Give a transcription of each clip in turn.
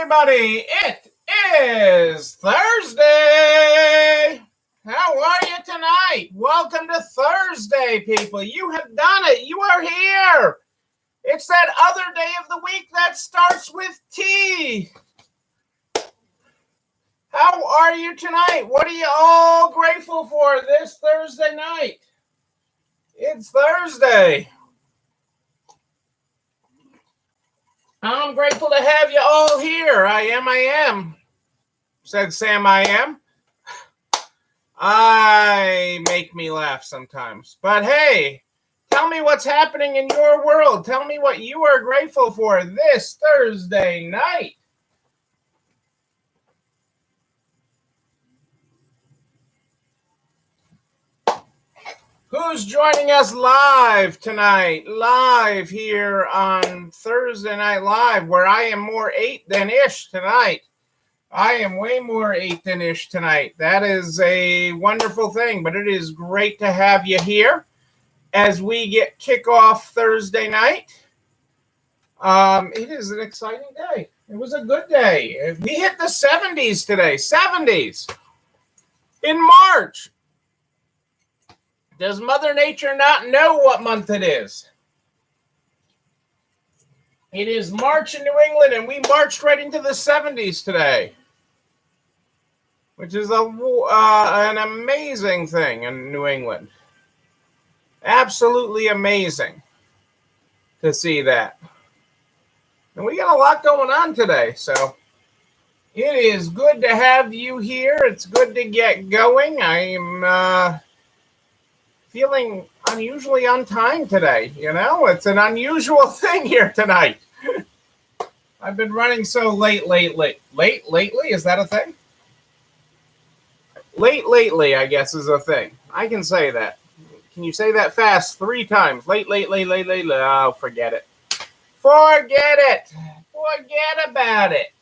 everybody. It is Thursday. How are you tonight? Welcome to Thursday, people. You have done it. You are here. It's that other day of the week that starts with T. How are you tonight? What are you all grateful for this Thursday night? It's Thursday. I'm grateful to have you all here. I am. Said Sam, I am. I make me laugh sometimes. But hey, tell me what's happening in your world. Tell me what you are grateful for this Thursday night. Who's joining us live tonight? Live here on Thursday Night Live, where I am more 8 than ish tonight. I am way more 8 than ish tonight. That is a wonderful thing, but it is great to have you here as we get kickoff Thursday night. It is an exciting day. It was a good day. We hit the 70s today. 70s in March. Does Mother Nature not know what month it is? It is March in New England, and we marched right into the 70s today, which is an amazing thing in New England. Absolutely amazing to see that. And we got a lot going on today, so it is good to have you here. It's good to get going. I'm feeling unusually on time today. You know, it's an unusual thing here tonight. I've been running so late lately. Is that a thing? Lately, I guess, is a thing. I can say that. Can you say that fast 3 times? Late. Oh, forget it. Forget about it.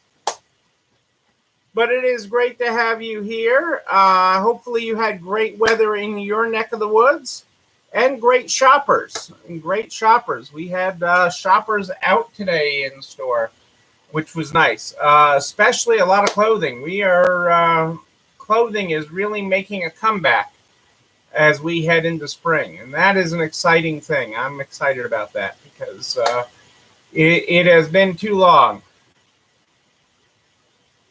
But it is great to have you here. Hopefully you had great weather in your neck of the woods and great shoppers. We had shoppers out today in store, which was nice. Especially a lot of clothing. Clothing is really making a comeback as we head into spring. And that is an exciting thing. I'm excited about that because it has been too long.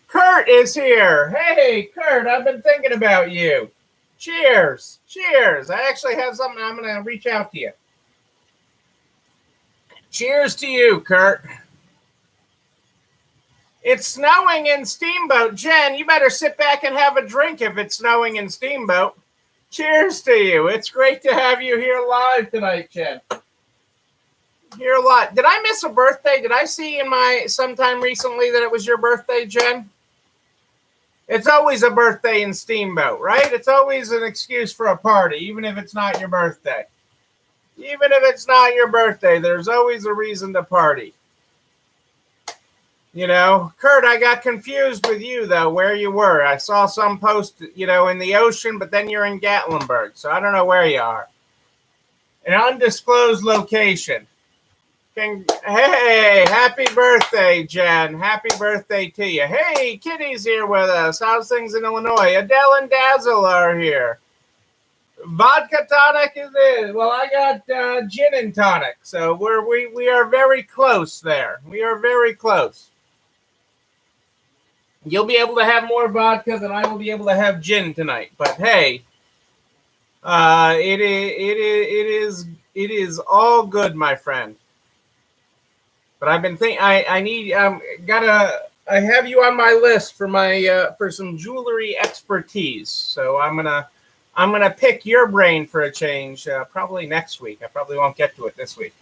Kurt is here. Hey, Kurt, I've been thinking about you. Cheers. I actually have something. I'm going to reach out to you. Cheers to you, Kurt. It's snowing in Steamboat. Jen, you better sit back and have a drink if it's snowing in Steamboat. Cheers to you. It's great to have you here live tonight, Jen. Here live. Did I miss a birthday? Did I see sometime recently that it was your birthday, Jen? It's always a birthday in Steamboat, right? It's always an excuse for a party, even if it's not your birthday. Even if it's not your birthday, there's always a reason to party. You know, Kurt, I got confused with you, though, where you were. I saw some post, in the ocean, but then you're in Gatlinburg, so I don't know where you are. An undisclosed location. Hey, happy birthday, Jen. Happy birthday to you. Hey, Kitty's here with us. How's things in Illinois? Adele and Dazzle are here. Vodka tonic is it? Well, I got gin and tonic, so we are very close there. We are very close. You'll be able to have more vodka than I will be able to have gin tonight. But hey, it is all good, my friend. But I've been thinking I have you on my list for some jewelry expertise. So I'm gonna pick your brain for a change probably next week. I probably won't get to it this week.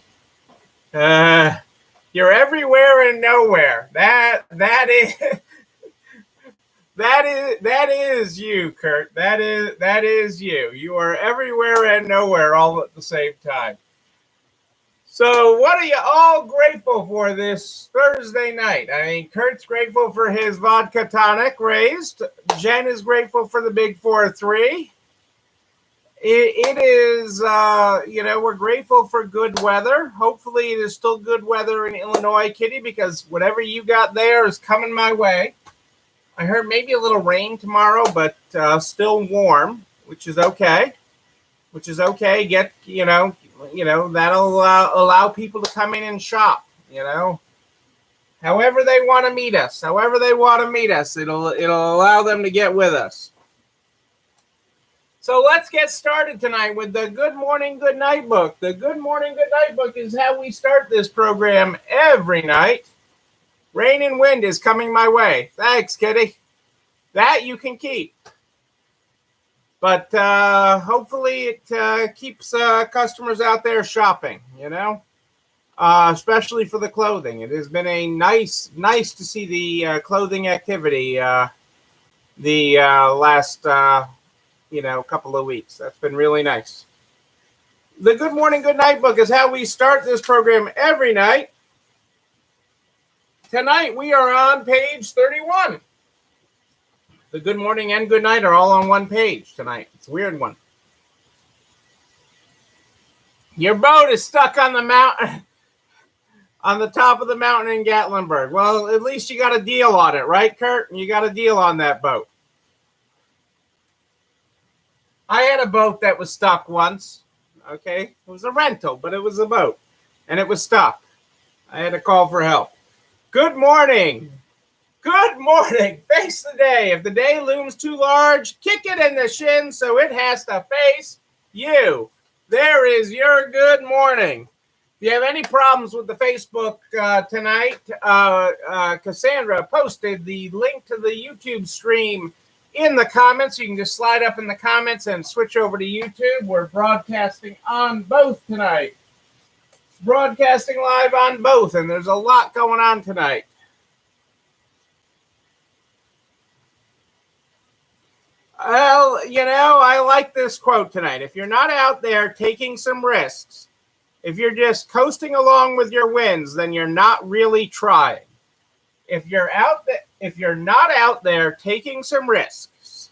You're everywhere and nowhere. That is you, Kurt. That is you. You are everywhere and nowhere all at the same time. So what are you all grateful for this Thursday night? I mean, Kurt's grateful for his vodka tonic raised. Jen is grateful for the big 4-3. it is, we're grateful for good weather. Hopefully it is still good weather in Illinois, Kitty, because whatever you got there is coming my way. I heard maybe a little rain tomorrow, but still warm, which is okay. Get, that'll allow people to come in and shop, however they want to meet us, it'll allow them to get with us. So let's get started tonight with the Good Morning, Good Night book. The Good Morning, Good Night book is how we start this program every night. Rain and wind is coming my way. Thanks, Kitty. That you can keep. But hopefully it keeps customers out there shopping, especially for the clothing. It has been a nice to see the clothing activity the last couple of weeks. That's been really nice. The Good Morning, Good Night book is how we start this program every night. Tonight we are on page 31. The Good Morning and Good Night are all on one page tonight. It's a weird one. Your boat is stuck on the mountain, on the top of the mountain in Gatlinburg. Well, at least you got a deal on it, right, Kurt? You got a deal on that boat. I had a boat that was stuck once. Okay, it was a rental, but it was a boat, and it was stuck. I had to call for help. Good morning. Good morning. Face the day. If the day looms too large, kick it in the shin so it has to face you. There is your good morning. If you have any problems with the Facebook tonight, Cassandra posted the link to the YouTube stream in the comments. You can just slide up in the comments and switch over to YouTube. We're broadcasting on both tonight. Broadcasting live on both, and there's a lot going on tonight. Well, I like this quote tonight. If you're not out there taking some risks, if you're just coasting along with your wins, then you're not really trying. If you're not out there taking some risks,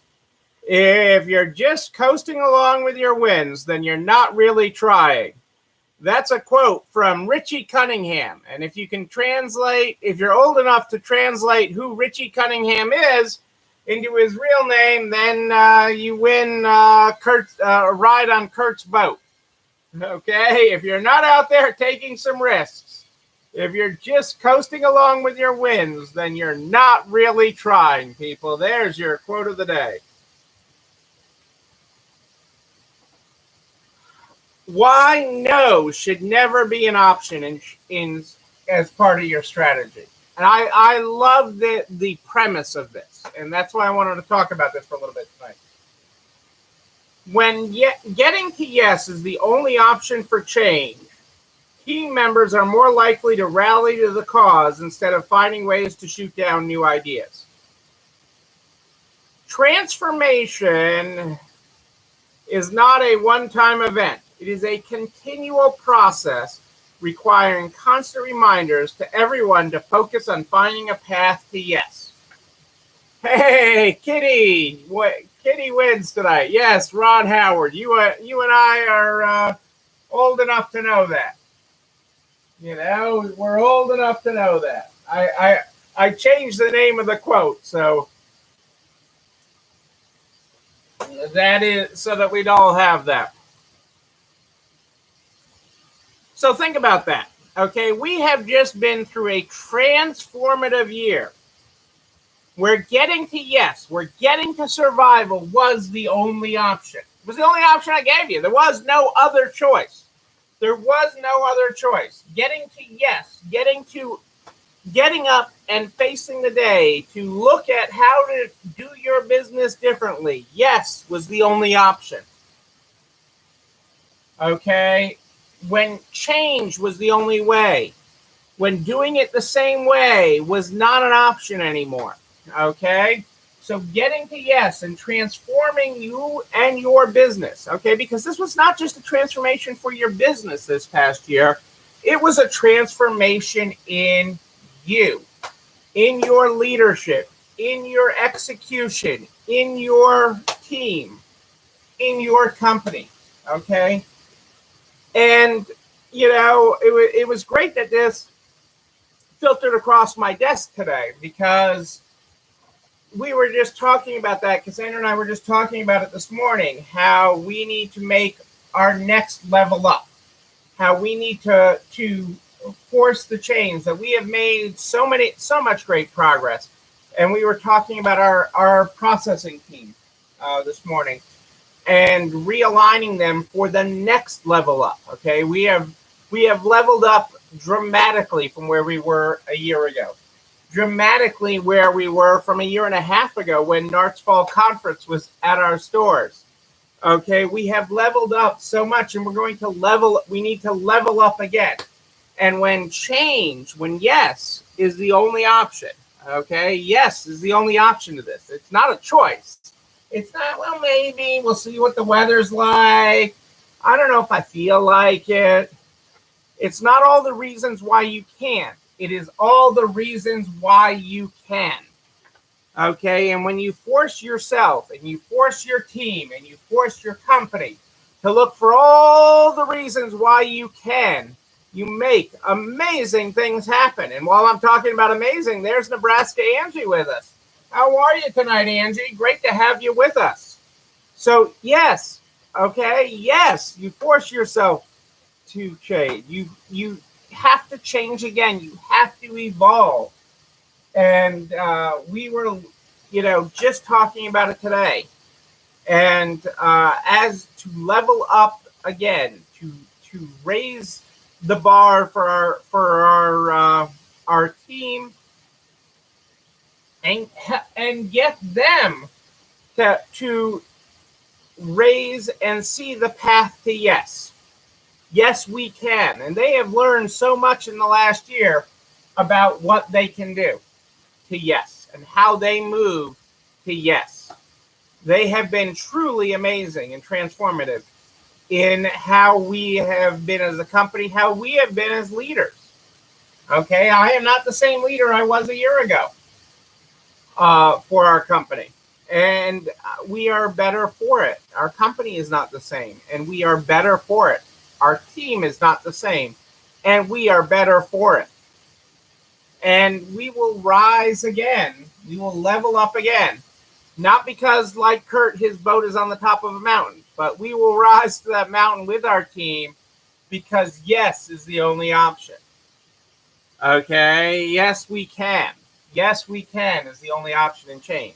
if you're just coasting along with your wins, then you're not really trying. That's a quote from Richie Cunningham. And if you can translate, if you're old enough to translate who Richie Cunningham is into his real name, then you win a ride on Kurt's boat. Okay? If you're not out there taking some risks, if you're just coasting along with your wins, then you're not really trying, people. There's your quote of the day. Why no should never be an option in as part of your strategy. And I love the premise of this, and that's why I wanted to talk about this for a little bit tonight. When getting to yes is the only option for change, team members are more likely to rally to the cause instead of finding ways to shoot down new ideas. Transformation is not a one-time event. It is a continual process requiring constant reminders to everyone to focus on finding a path to yes. Hey, Kitty! Kitty wins tonight. Yes, Ron Howard. You and I are old enough to know that. We're old enough to know that. I changed the name of the quote, so that is so that we'd all have that. So think about that. Okay, we have just been through a transformative year. We're getting to yes, we're getting to survival was the only option. It was the only option I gave you. There was no other choice. There was no other choice. Getting to yes, getting up and facing the day to look at how to do your business differently. Yes was the only option. Okay? When change was the only way. When doing it the same way was not an option anymore. Okay? So getting to yes and transforming you and your business. Okay? Because this was not just a transformation for your business this past year. It was a transformation in you, in your leadership, in your execution, in your team, in your company. Okay. And, it was great that this filtered across my desk today, because we were just talking about that. Cassandra and I were just talking about it this morning, how we need to make our next level up, how we need to force the change, that we have made so much great progress. And we were talking about our processing team this morning, and realigning them for the next level up. Okay, we have leveled up dramatically from where we were a year ago, dramatically where we were from a year and a half ago when NART's Fall Conference was at our stores. Okay, we have leveled up so much, and we need to level up again. And when yes is the only option, okay, yes is the only option to this. It's not a choice. It's not, well, maybe we'll see what the weather's like. I don't know if I feel like it. It's not all the reasons why you can't. It is all the reasons why you can. Okay, and when you force yourself, and you force your team, and you force your company to look for all the reasons why you can, you make amazing things happen. And while I'm talking about amazing, there's Nebraska Angie with us. How are you tonight, Angie? Great to have you with us. So yes, okay, yes, you force yourself to change. You have to change again. You have to evolve. And we were, just talking about it today. And as to level up again, to raise the bar for our team, and get them to raise and see the path to yes. Yes, we can. And they have learned so much in the last year about what they can do to yes, and how they move to yes. They have been truly amazing and transformative in how we have been as a company, how we have been as leaders. Okay, I am not the same leader I was a year ago for our company. And we are better for it. Our company is not the same, and we are better for it. Our team is not the same, and we are better for it. And we will rise again. We will level up again. Not because, like Kurt, his boat is on the top of a mountain, but we will rise to that mountain with our team, because yes is the only option. Okay, yes, we can. Yes, we can is the only option in change.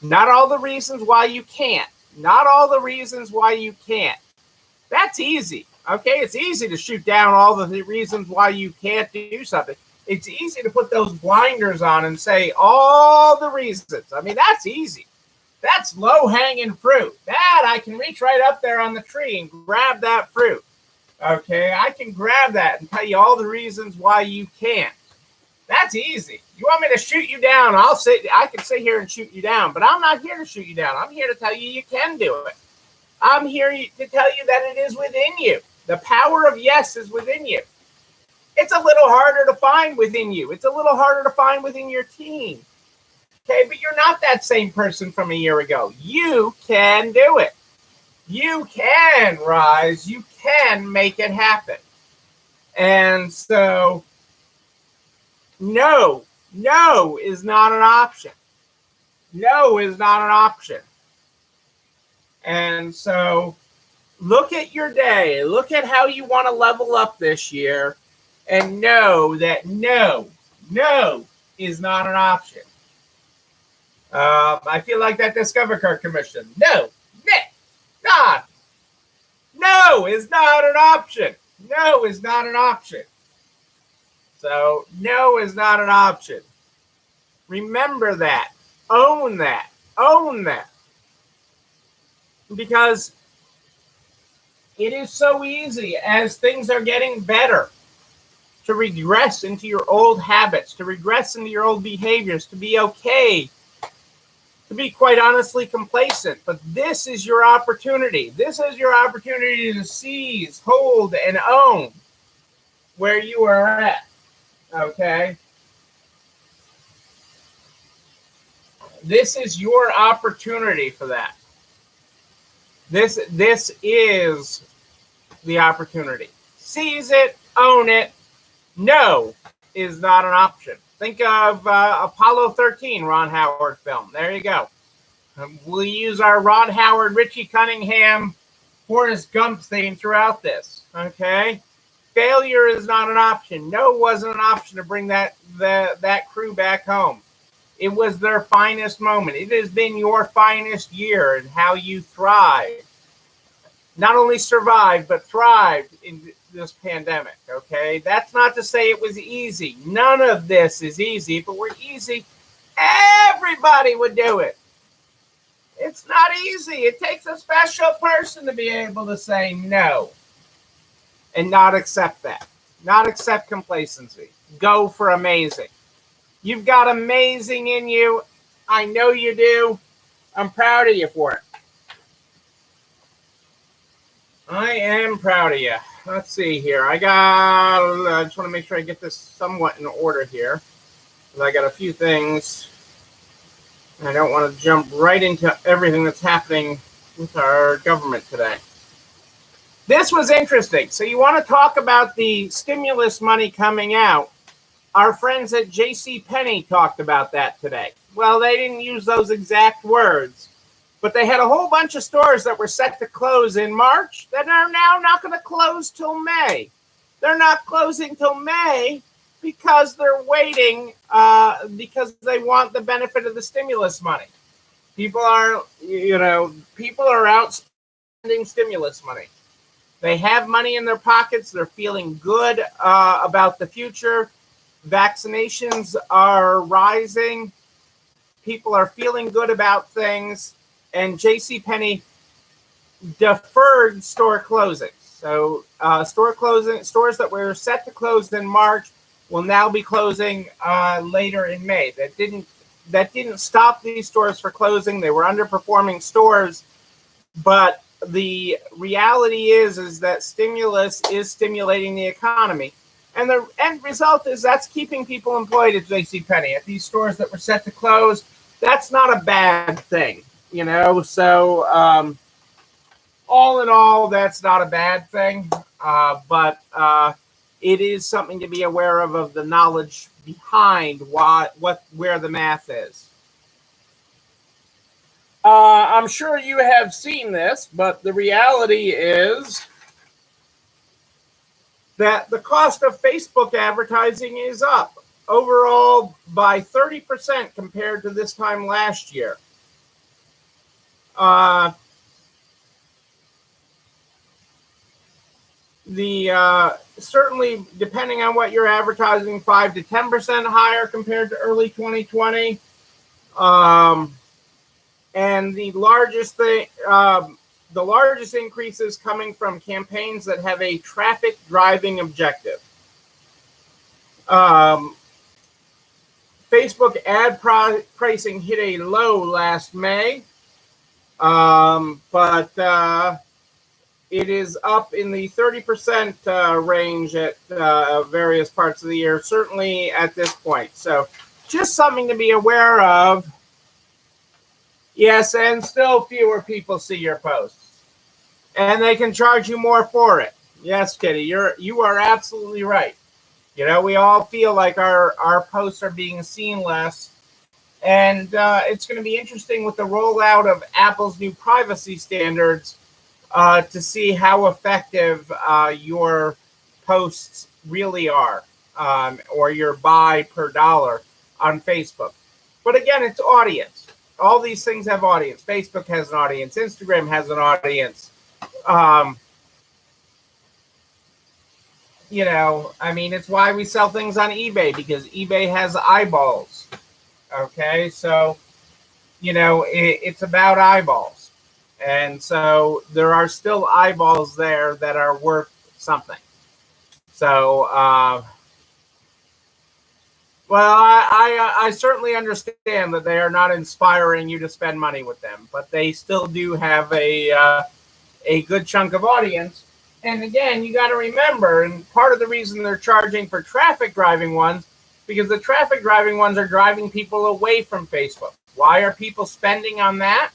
Not all the reasons why you can't. Not all the reasons why you can't. That's easy. Okay, it's easy to shoot down all the reasons why you can't do something. It's easy to put those blinders on and say all the reasons. I mean, that's easy. That's low-hanging fruit. That I can reach right up there on the tree and grab that fruit. Okay, I can grab that and tell you all the reasons why you can't. That's easy. You want me to shoot you down? I can sit here and shoot you down, but I'm not here to shoot you down. I'm here to tell you can do it. I'm here to tell you that it is within you. The power of yes is within you. It's a little harder to find within you. It's a little harder to find within your team. Okay, but you're not that same person from a year ago. You can do it. You can rise. You can make it happen. And so, no is not an option. No is not an option. And so, look at your day. Look at how you want to level up this year, and know that no is not an option. I feel like that Discover Card commission. No is not an option. No is not an option. So no is not an option. Remember that. Own that. Own that. Because it is so easy, as things are getting better, to regress into your old habits, to regress into your old behaviors, to be okay, to be quite honestly complacent. But this is your opportunity. This is your opportunity to seize, hold, and own where you are at. Okay? This is your opportunity for that. This is the opportunity. Seize it, own it. No is not an option. Think of Apollo 13, Ron Howard film. There you go. We'll use our Ron Howard, Richie Cunningham, Forrest Gump theme throughout this. Okay? Failure is not an option. No wasn't an option to bring that crew back home. It was their finest moment. It has been your finest year and how you thrived. Not only survived, but thrived in this pandemic, okay? That's not to say it was easy. None of this is easy. If it were easy, everybody would do it. It's not easy. It takes a special person to be able to say no and not accept that. Not accept complacency. Go for amazing. You've got amazing in you. I know you do. I'm proud of you for it. I am proud of you. Let's see here. I just want to make sure I get this somewhat in order here. I got a few things. I don't want to jump right into everything that's happening with our government today. This was interesting. So you want to talk about the stimulus money coming out. Our friends at JCPenney talked about that today. Well, they didn't use those exact words, but they had a whole bunch of stores that were set to close in March that are now not going to close till May. They're not closing till May because they're waiting because they want the benefit of the stimulus money. People are out spending stimulus money. They have money in their pockets. They're feeling good about the future. Vaccinations are rising. People are feeling good about things. And JCPenney deferred store closings. So stores that were set to close in March will now be closing later in May. That didn't stop these stores from closing. They were underperforming stores, but the reality is that stimulus is stimulating the economy. And the end result is that's keeping people employed at JCPenney. At these stores that were set to close, that's not a bad thing, So all in all, that's not a bad thing. But it is something to be aware of the knowledge behind where the math is. I'm sure you have seen this, but the reality is that the cost of Facebook advertising is up overall by 30% compared to this time last year. Certainly, depending on what you're advertising, 5 to 10% higher compared to early 2020. And the largest increases coming from campaigns that have a traffic driving objective. Facebook ad pricing hit a low last May, but it is up in the 30% range at various parts of the year, certainly at this point. So just something to be aware of. Yes, and still fewer people see your posts. And they can charge you more for it. Yes, Kitty, you are absolutely right. We all feel like our posts are being seen less. And it's going to be interesting with the rollout of Apple's new privacy standards to see how effective your posts really are, or your buy per dollar on Facebook. But again, it's audience. All these things have audience. Facebook has an audience. Instagram has an audience. It's why we sell things on eBay, because eBay has eyeballs. Okay, so, it's about eyeballs. And so there are still eyeballs there that are worth something. So, well, I certainly understand that they are not inspiring you to spend money with them, but they still do have a good chunk of audience. And again, you got to remember, and part of the reason they're charging for traffic driving ones, because the traffic driving ones are driving people away from Facebook. Why are people spending on that?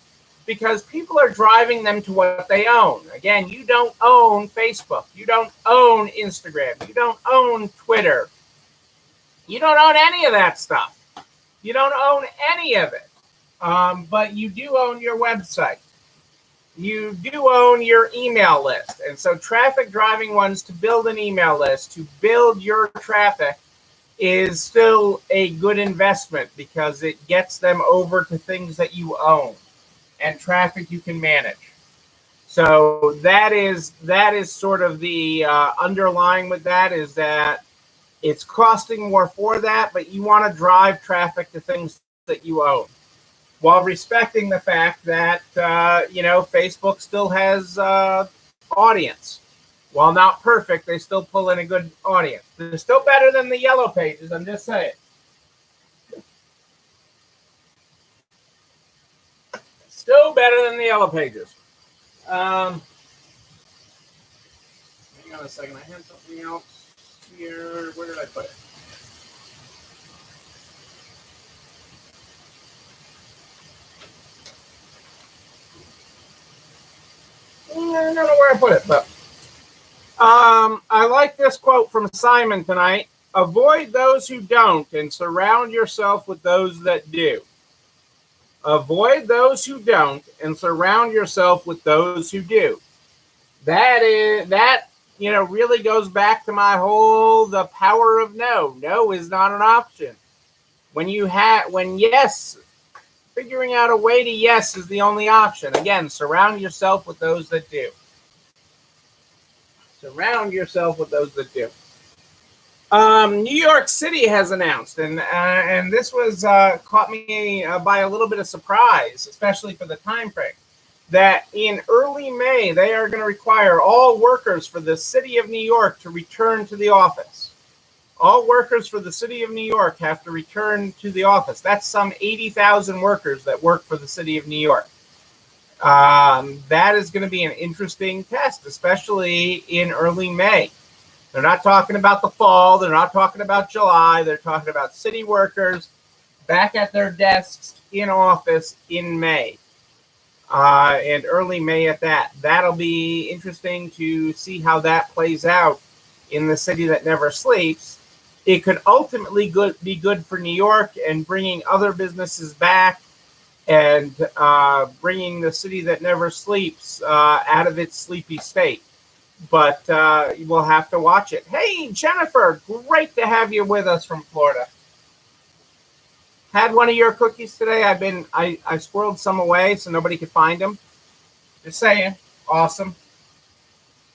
because people are driving them to what they own. Again, you don't own Facebook. You don't own Instagram. You don't own Twitter. You don't own any of that stuff. You don't own any of it. But you do own your website. You do own your email list. And so traffic driving ones to build an email list, to build your traffic, is still a good investment because it gets them over to things that you own and traffic you can manage. So that is sort of the underlying with that, is that it's costing more for that, but you want to drive traffic to things that you own, while respecting the fact that, Facebook still has audience. While not perfect, they still pull in a good audience. They're still better than the yellow pages, I'm just saying. Still better than the yellow pages. Hang on a second, I had something else here. Where did I put it? I don't know where I put it, but I like this quote from Simon tonight. Avoid those who don't and surround yourself with those that do. Avoid those who don't and surround yourself with those who do. That really goes back to my whole the power of no. No is not an option. When yes, figuring out a way to yes is the only option. Again, surround yourself with those that do. Surround yourself with those that do. New York City has announced, and this was caught me by a little bit of surprise, especially for the time frame, that in early May they are going to require all workers for the city of New York to return to the office. All workers for the city of New York have to return to the office. That's some 80,000 workers that work for the city of New York. That is going to be an interesting test, especially in early May. They're not talking about the fall. They're not talking about July. They're talking about city workers back at their desks in office in May, and early May at that. That'll be interesting to see how that plays out in the city that never sleeps. It could ultimately be good for New York and bringing other businesses back and bringing the city that never sleeps out of its sleepy state. But we'll have to watch it. Hey, Jennifer, great to have you with us from Florida. Had one of your cookies today. I squirreled some away so nobody could find them. Just saying. Awesome.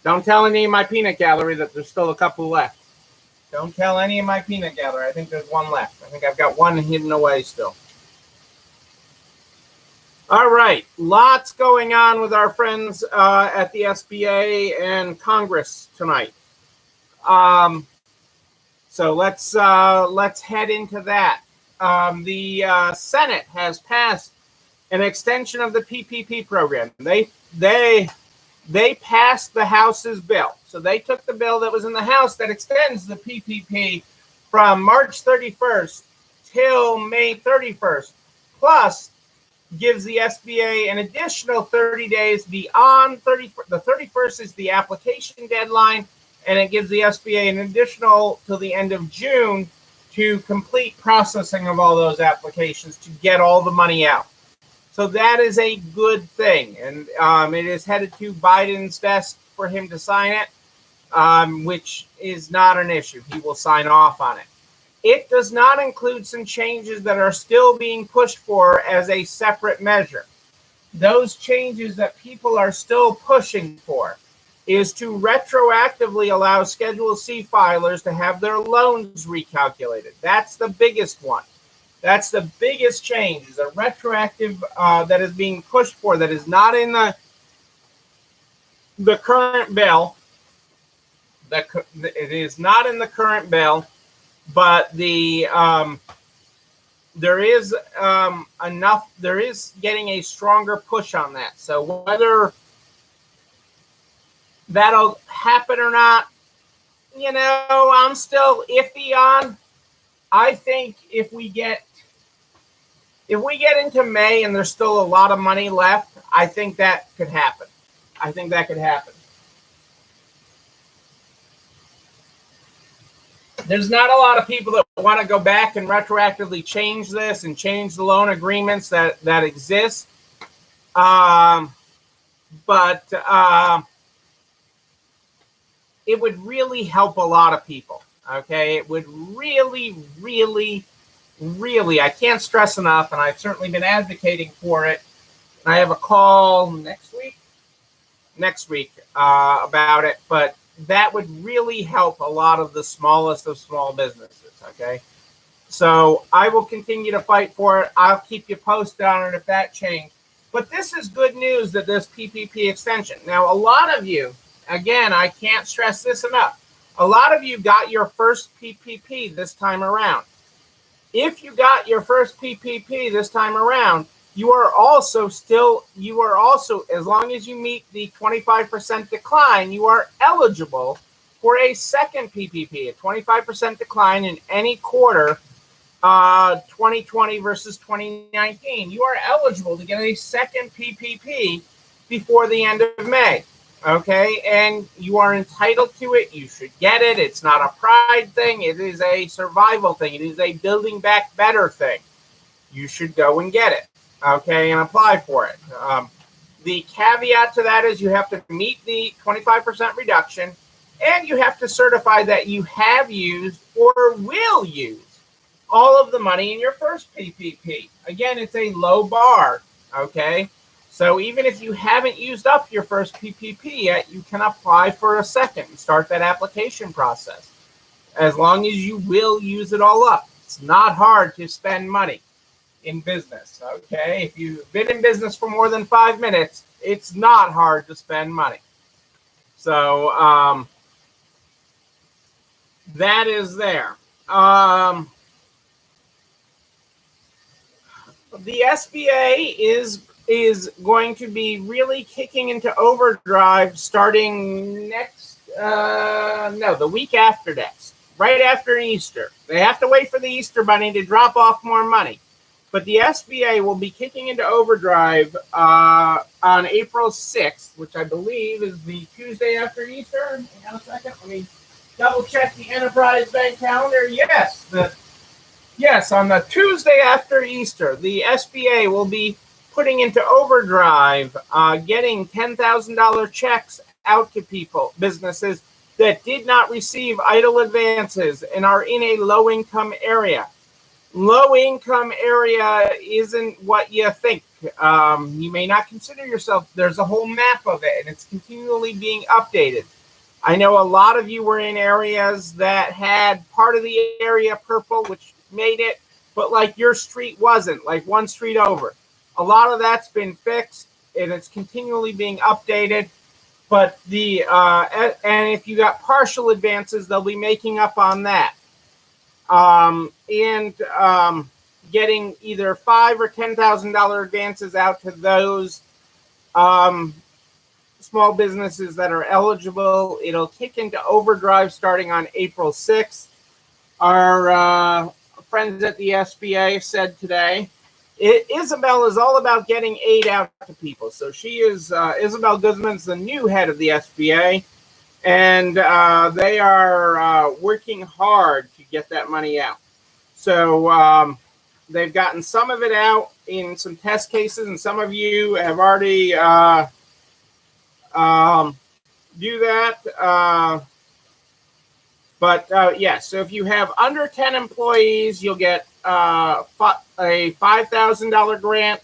Don't tell any of my peanut gallery that there's still a couple left. Don't tell any of my peanut gallery. I think there's one left. I think I've got one hidden away still. All right, lots going on with our friends at the SBA and Congress tonight. So let's head into that. The Senate has passed an extension of the PPP program. They passed the House's bill. So they took the bill that was in the House that extends the PPP from March 31st till May 31st, plus gives the SBA an additional 30 days beyond the 31st is the application deadline, and it gives the SBA an additional till the end of June to complete processing of all those applications to get all the money out. So that is a good thing, and it is headed to Biden's desk for him to sign it, which is not an issue. He will sign off on it. It does not include some changes that are still being pushed for as a separate measure. Those changes that people are still pushing for is to retroactively allow Schedule C filers to have their loans recalculated. That's the biggest one. That's the biggest change, is a retroactive that is being pushed for, that is not in the current bill. It is not in the current bill. But there is enough. There is getting a stronger push on that. So whether that'll happen or not, I'm still iffy on. I think if we get into May and there's still a lot of money left, I think that could happen. I think that could happen. There's not a lot of people that want to go back and retroactively change this and change the loan agreements that exist. But it would really help a lot of people. Okay, it would really, I can't stress enough, and I've certainly been advocating for it. I have a call next week about it, but that would really help a lot of the smallest of small businesses. Okay, so I will continue to fight for it. I'll keep you posted on it if that changes. But this is good news, that this PPP extension. Now, a lot of you, again, I can't stress this enough, a lot of you got your first PPP this time around. If you got your first PPP this time around, you are also, as long as you meet the 25% decline, you are eligible for a second PPP, a 25% decline in any quarter, 2020 versus 2019. You are eligible to get a second PPP before the end of May. Okay, and you are entitled to it. You should get it. It's not a pride thing. It is a survival thing. It is a building back better thing. You should go and get it, okay, and apply for it. The caveat to that is you have to meet the 25% reduction, and you have to certify that you have used or will use all of the money in your first PPP. Again, it's a low bar, okay? So even if you haven't used up your first PPP yet, you can apply for a second and start that application process, as long as you will use it all up. It's not hard to spend money in business, okay? If you've been in business for more than 5 minutes, it's not hard to spend money. So that is there. The SBA is going to be really kicking into overdrive starting the week after next, right after Easter. They have to wait for the Easter bunny to drop off more money. But the SBA will be kicking into overdrive on April 6th, which I believe is the Tuesday after Easter. Hang on a second. Let me double check the Enterprise Bank calendar. Yes, on the Tuesday after Easter, the SBA will be putting into overdrive, getting $10,000 checks out to businesses that did not receive EIDL advances and are in a low-income area. Low-income area isn't what you think. You may not consider yourself. There's a whole map of it, and it's continually being updated. I know a lot of you were in areas that had part of the area purple, which made it, but like your street wasn't, like one street over. A lot of that's been fixed, and it's continually being updated. But and if you got partial advances, they'll be making up on that. Getting either $5,000 or $10,000 advances out to those small businesses that are eligible. It'll kick into overdrive starting on April 6th. Our friends at the SBA said today, Isabel is all about getting aid out to people. So she is, Isabel Guzman's the new head of the SBA, and they are working hard to get that money out. So they've gotten some of it out in some test cases, and some of you have already do that. So if you have under 10 employees, you'll get a $5,000 grant.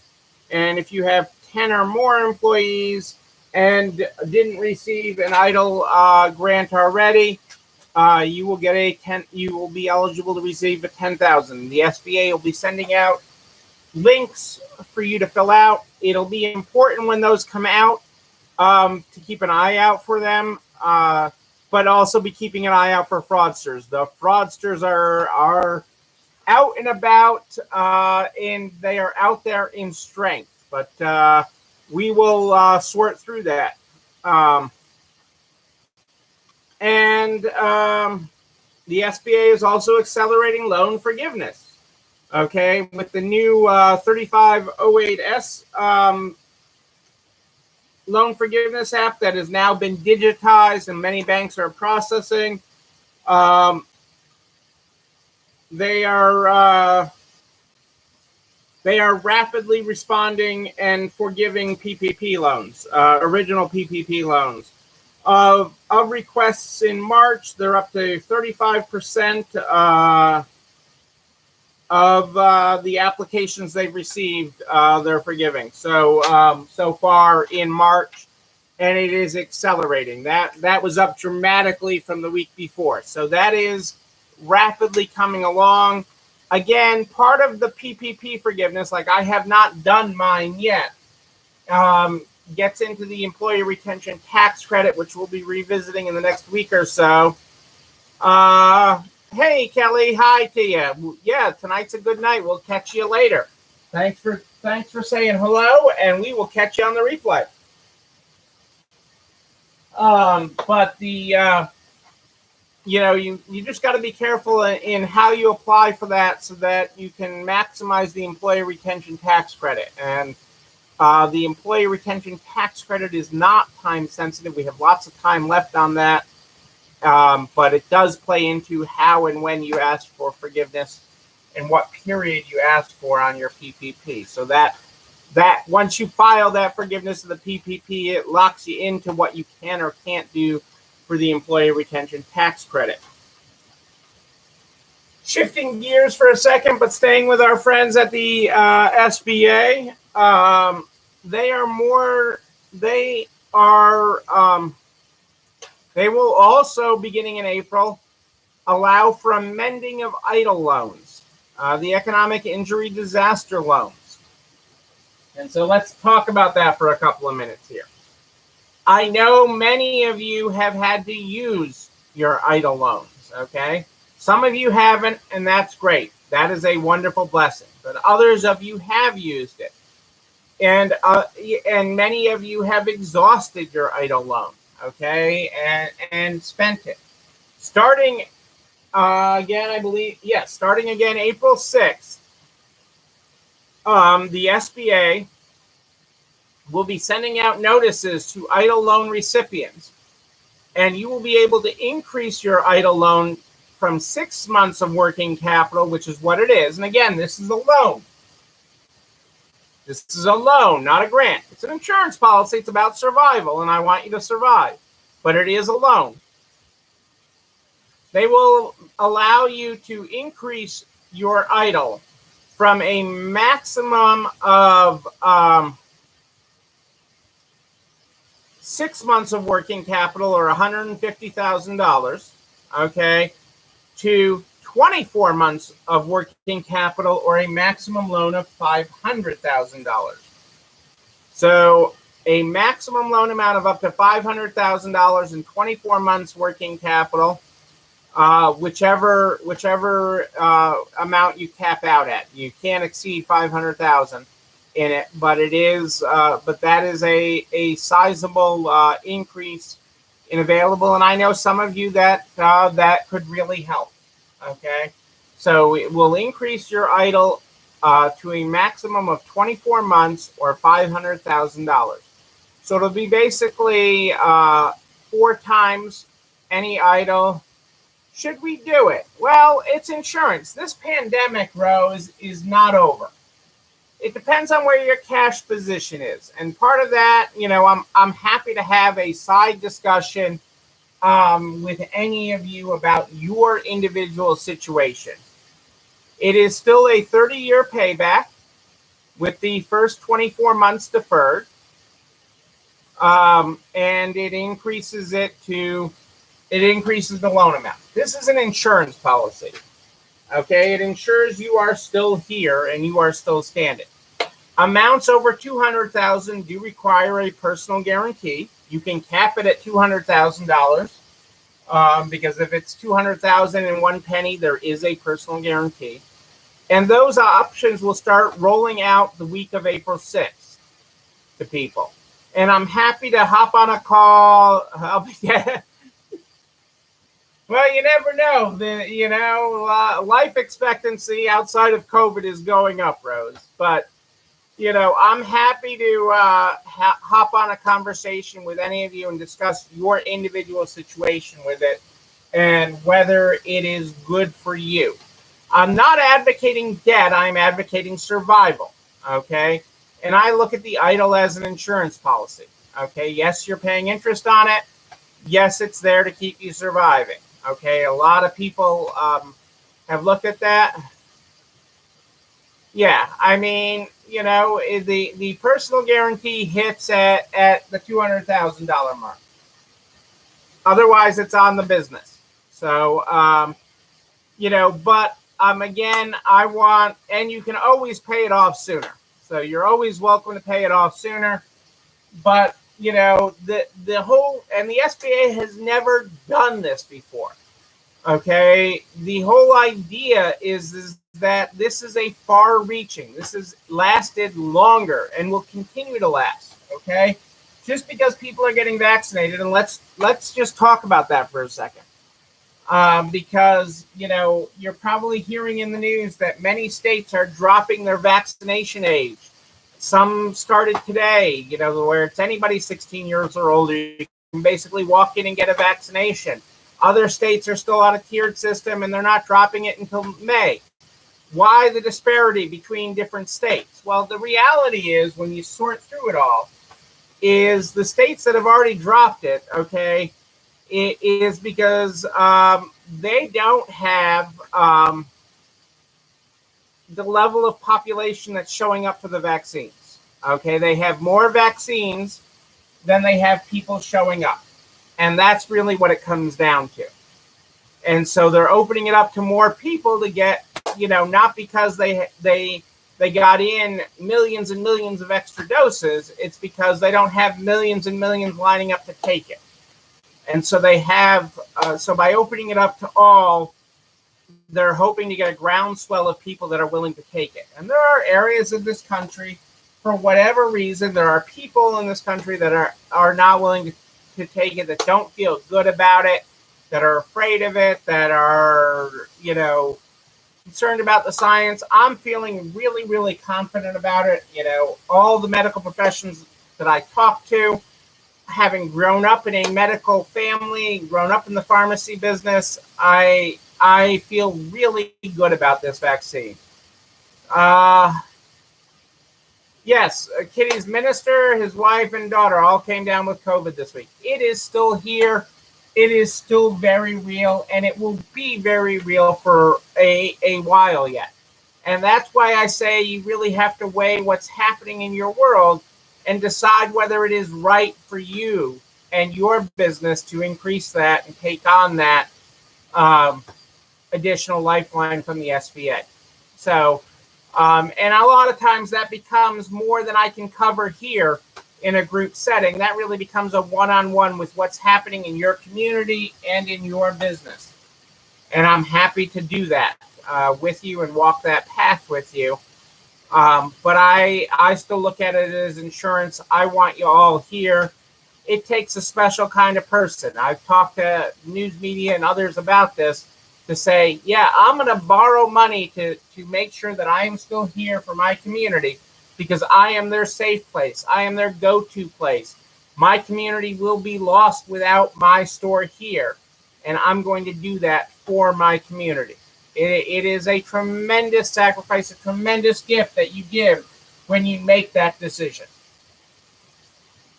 And if you have 10 or more employees and didn't receive an EIDL grant already, you will be eligible to receive a $10,000. The SBA will be sending out links for you to fill out. It'll be important when those come out to keep an eye out for them, but also be keeping an eye out for fraudsters. The fraudsters are out and about, and they are out there in strength. But we will sort through that. The SBA is also accelerating loan forgiveness. Okay, with the new 3508S loan forgiveness app that has now been digitized and many banks are processing. Um, they are rapidly responding and forgiving PPP loans, original PPP loans. Of requests in March, they're up to 35% of the applications they've received. They're forgiving. So so far in March, and it is accelerating. That was up dramatically from the week before. So that is rapidly coming along. Again, part of the PPP forgiveness, like I have not done mine yet, gets into the employee retention tax credit, which we'll be revisiting in the next week or so. Hey, Kelly, hi to you. Yeah, tonight's a good night. We'll catch you later. Thanks for saying hello, and we will catch you on the replay. But the you just got to be careful in how you apply for that so that you can maximize the employee retention tax credit. And the employee retention tax credit is not time sensitive. We have lots of time left on that. But it does play into how and when you ask for forgiveness and what period you ask for on your PPP. So that once you file that forgiveness of the PPP, it locks you into what you can or can't do for the employee retention tax credit. Shifting gears for a second, but staying with our friends at the SBA, they will also, beginning in April, allow for amending of EIDL loans, the economic injury disaster loans. And so let's talk about that for a couple of minutes here. I know many of you have had to use your EIDL loans, okay? Some of you haven't, and that's great. That is a wonderful blessing. But others of you have used it. And many of you have exhausted your EIDL loan, okay, and spent it. Starting again, I believe, yes, starting again April 6th, the SBA will be sending out notices to EIDL loan recipients, and you will be able to increase your EIDL loan from 6 months of working capital, which is what it is. And again, this is a loan. This is a loan, not a grant. It's an insurance policy. It's about survival, and I want you to survive. But it is a loan. They will allow you to increase your EIDL from a maximum of 6 months of working capital, or $150,000, okay, to 24 months of working capital, or a maximum loan of $500,000. So a maximum loan amount of up to $500,000 in 24 months working capital, whichever amount you cap out at. You can't exceed 500,000 in it, but it is but that is a sizable increase in available, and I know some of you that could really help. Okay, so it will increase your EIDL to a maximum of 24 months or $500,000. So it'll be basically 4 times any EIDL. Should we do it? Well, it's insurance. This pandemic, Rose, is not over. It depends on where your cash position is. And part of that, I'm happy to have a side discussion with any of you about your individual situation. It is still a 30-year payback with the first 24 months deferred. And it increases the loan amount. This is an insurance policy. Okay, it ensures you are still here and you are still standing. Amounts over $200,000 do require a personal guarantee. You can cap it at $200,000 because if it's $200,001, there is a personal guarantee. And those options will start rolling out the week of April 6th to people. And I'm happy to hop on a call. Well, you never know. Life expectancy outside of COVID is going up, Rose. But I'm happy to hop on a conversation with any of you and discuss your individual situation with it and whether it is good for you. I'm not advocating debt, I'm advocating survival. Okay. And I look at the idle as an insurance policy. Okay. Yes, you're paying interest on it. Yes, it's there to keep you surviving. Okay. A lot of people have looked at that. Yeah, I mean, the personal guarantee hits at the $200,000 mark. Otherwise, it's on the business. So, but again, I want, and you can always pay it off sooner. So you're always welcome to pay it off sooner. But the whole, and the SBA has never done this before. Okay, the whole idea is that this is a far-reaching. This has lasted longer and will continue to last. Okay, just because people are getting vaccinated, and let's just talk about that for a second, because you're probably hearing in the news that many states are dropping their vaccination age. Some started today, where it's anybody 16 years or older. You can basically walk in and get a vaccination. Other states are still on a tiered system, and they're not dropping it until May. Why the disparity between different states? Well, the reality is, when you sort through it all, is the states that have already dropped it, okay, it is because they don't have the level of population that's showing up for the vaccines. Okay, they have more vaccines than they have people showing up. And that's really what it comes down to. And so they're opening it up to more people to get, not because they got in millions and millions of extra doses. It's because they don't have millions and millions lining up to take it. And so they have, so by opening it up to all, they're hoping to get a groundswell of people that are willing to take it. And there are areas of this country, for whatever reason, there are people in this country that are not willing to take it, that don't feel good about it, that are afraid of it, that are, concerned about the science. I'm feeling really, really confident about it. All the medical professions that I talk to, having grown up in a medical family, grown up in the pharmacy business, I feel really good about this vaccine. Yes, Kitty's minister, his wife, and daughter all came down with COVID this week. It is still here. It is still very real, and it will be very real for a while yet. And that's why I say you really have to weigh what's happening in your world and decide whether it is right for you and your business to increase that and take on that additional lifeline from the SBA. So, and a lot of times that becomes more than I can cover here in a group setting. That really becomes a one-on-one with what's happening in your community and in your business. And I'm happy to do that with you and walk that path with you. But I still look at it as insurance. I want you all here. It takes a special kind of person. I've talked to news media and others about this, to say, yeah, I'm going to borrow money to make sure that I am still here for my community, because I am their safe place. I am their go-to place. My community will be lost without my store here, and I'm going to do that for my community. It is a tremendous sacrifice, a tremendous gift that you give when you make that decision.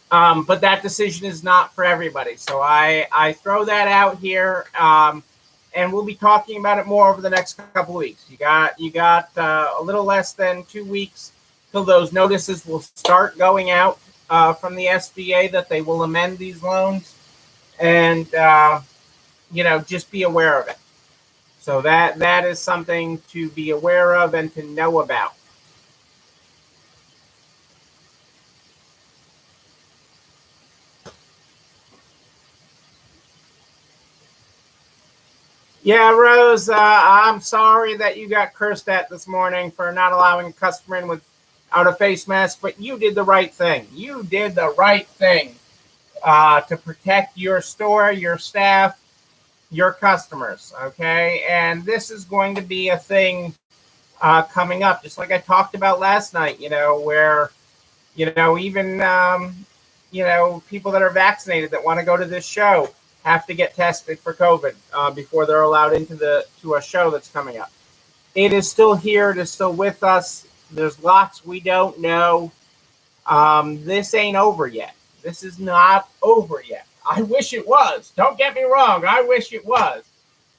But that decision is not for everybody. So I throw that out here. And we'll be talking about it more over the next couple of weeks. You got a little less than 2 weeks till those notices will start going out from the SBA that they will amend these loans, and just be aware of it. So that is something to be aware of and to know about. Yeah, Rose, I'm sorry that you got cursed at this morning for not allowing a customer in without a face mask, but you did the right thing. You did the right thing to protect your store, your staff, your customers, okay? And this is going to be a thing coming up, just like I talked about last night, where, even, people that are vaccinated that want to go to this show have to get tested for COVID before they're allowed to a show that's coming up. It is still here. It is still with us. There's lots we don't know. This ain't over yet. This is not over yet. I wish it was. Don't get me wrong. I wish it was.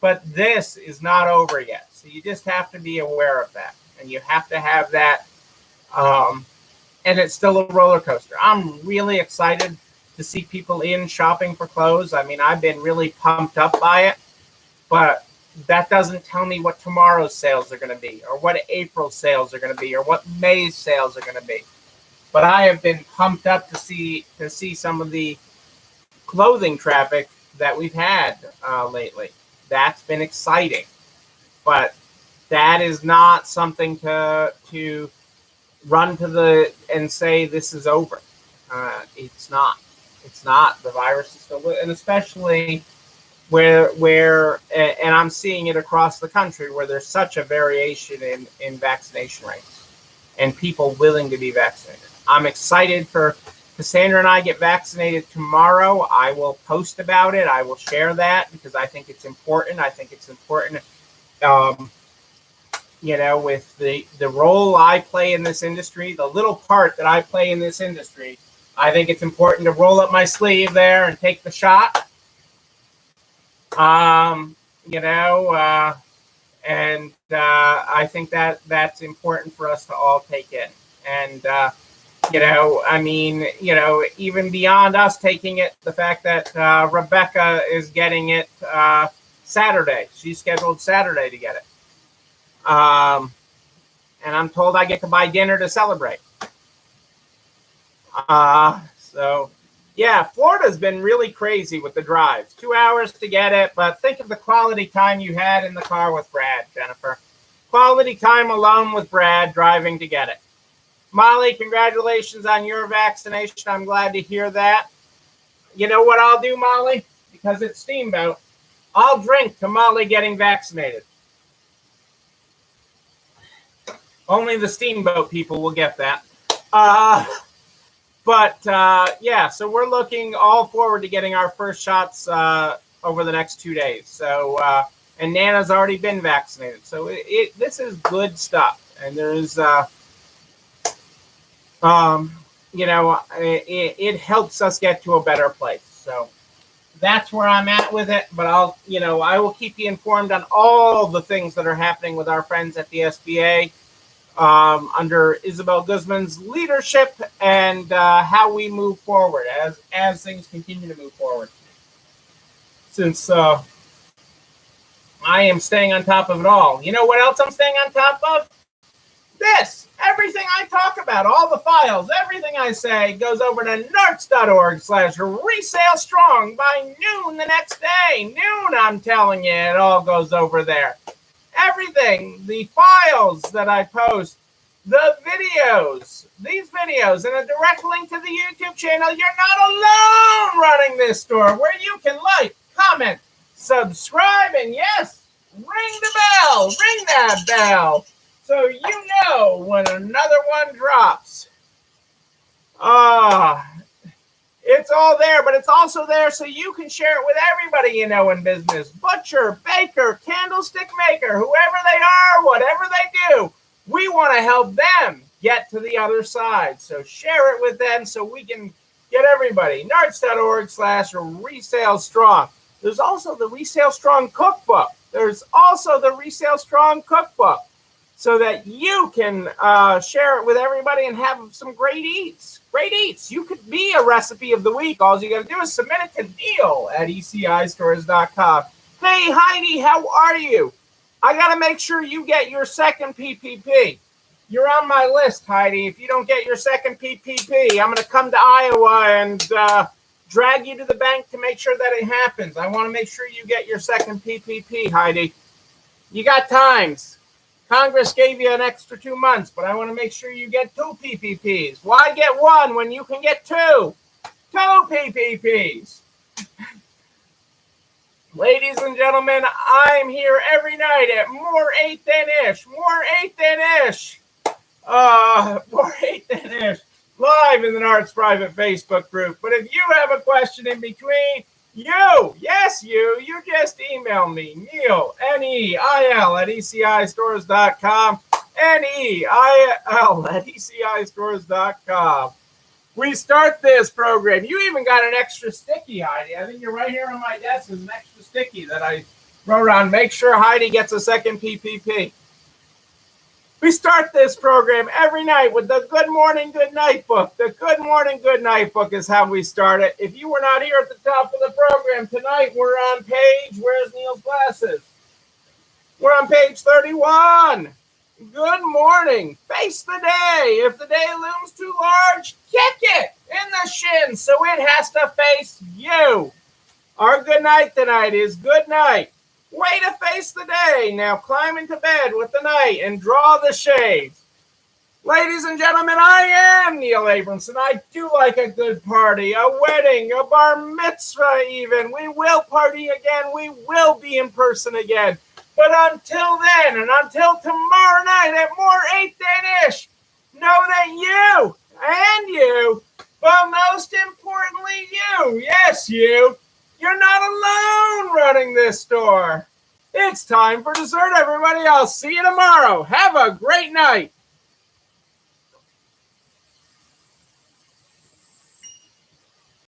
But this is not over yet. So you just have to be aware of that. And you have to have that. And it's still a roller coaster. I'm really excited to see people in shopping for clothes. I mean, I've been really pumped up by it. But that doesn't tell me what tomorrow's sales are going to be, or what April's sales are going to be, or what May's sales are going to be. But I have been pumped up to see some of the clothing traffic that we've had lately. That's been exciting, but that is not something to run to and say this is over. It's not. It's not. The virus is still, and especially where and I'm seeing it across the country where there's such a variation in vaccination rates and people willing to be vaccinated. I'm excited for Cassandra and I get vaccinated tomorrow. I will post about it. I will share that because I think it's important. I think it's important, with the role I play in this industry, the little part that I play in this industry. I think it's important to roll up my sleeve there and take the shot. And I think that's important for us to all take in. And, even beyond us taking it, the fact that Rebecca is getting it Saturday. She's scheduled Saturday to get it. And I'm told I get to buy dinner to celebrate. So, yeah, Florida's been really crazy with the drives. 2 hours to get it, but think of the quality time you had in the car with Brad, Jennifer. Quality time alone with Brad driving to get it. Molly, congratulations on your vaccination. I'm glad to hear that. You know what I'll do, Molly? Because it's Steamboat. I'll drink to Molly getting vaccinated. Only the Steamboat people will get that. So we're looking all forward to getting our first shots over the next 2 days. So, and Nana's already been vaccinated. So this is good stuff. And there's, it helps us get to a better place. So that's where I'm at with it. But I will keep you informed on all the things that are happening with our friends at the SBA. Under Isabel Guzman's leadership and how we move forward as things continue to move forward. Since I am staying on top of it all. You know what else I'm staying on top of? This. Everything I talk about, all the files, everything I say goes over to nerds.org/resale strong by noon the next day. Noon, I'm telling you, it all goes over there. Everything, the files that I post, the videos, these videos, and a direct link to the YouTube channel. You're not alone running this store where you can like, comment, subscribe, and yes, ring the bell, ring that bell so you know when another one drops. It's all there, but it's also there so you can share it with everybody you know in business. Butcher, baker, candlestick maker, whoever they are, whatever they do, we want to help them get to the other side. So share it with them so we can get everybody. Nerds.org/resale strong. There's also the Resale Strong Cookbook. So that you can share it with everybody and have some great eats. You could be a recipe of the week. All you got to do is submit it to Neil@ECIstores.com. Hey, Heidi, how are you? I got to make sure you get your second PPP. You're on my list, Heidi. If you don't get your second PPP, I'm going to come to Iowa and drag you to the bank to make sure that it happens. I want to make sure you get your second PPP, Heidi. You got times. Congress gave you an extra 2 months, but I want to make sure you get 2 PPPs. Why get one when you can get 2? 2 PPPs. Ladies and gentlemen, I'm here every night at More 8 Than Ish. More 8 Than Ish. More 8 Than Ish. Live in the Nards private Facebook group. But if you have a question in between, you just email me, Neil, Neil, at ECIstores.com. Neil at ECIstores.com. We start this program. You even got an extra sticky, Heidi. I think you're right here on my desk. There's an extra sticky that I wrote on. Make sure Heidi gets a second PPP. We start this program every night with the Good Morning, Good Night book. The Good Morning, Good Night book is how we start it. If you were not here at the top of the program tonight, we're on page, where's Neil's glasses? We're on page 31. Good morning. Face the day. If the day looms too large, kick it in the shin so it has to face you. Our good night tonight is good night. Way to face the day. Now climb into bed with the night and draw the shades. Ladies and gentlemen, I am Neil Abramson. I do like a good party, a wedding, a bar mitzvah even. We will party again. We will be in person again. But until then, and until tomorrow night at More 8 Than Ish, know that you and you, but most importantly you, yes you, you're not alone running this store. It's time for dessert, everybody. I'll see you tomorrow. Have a great night.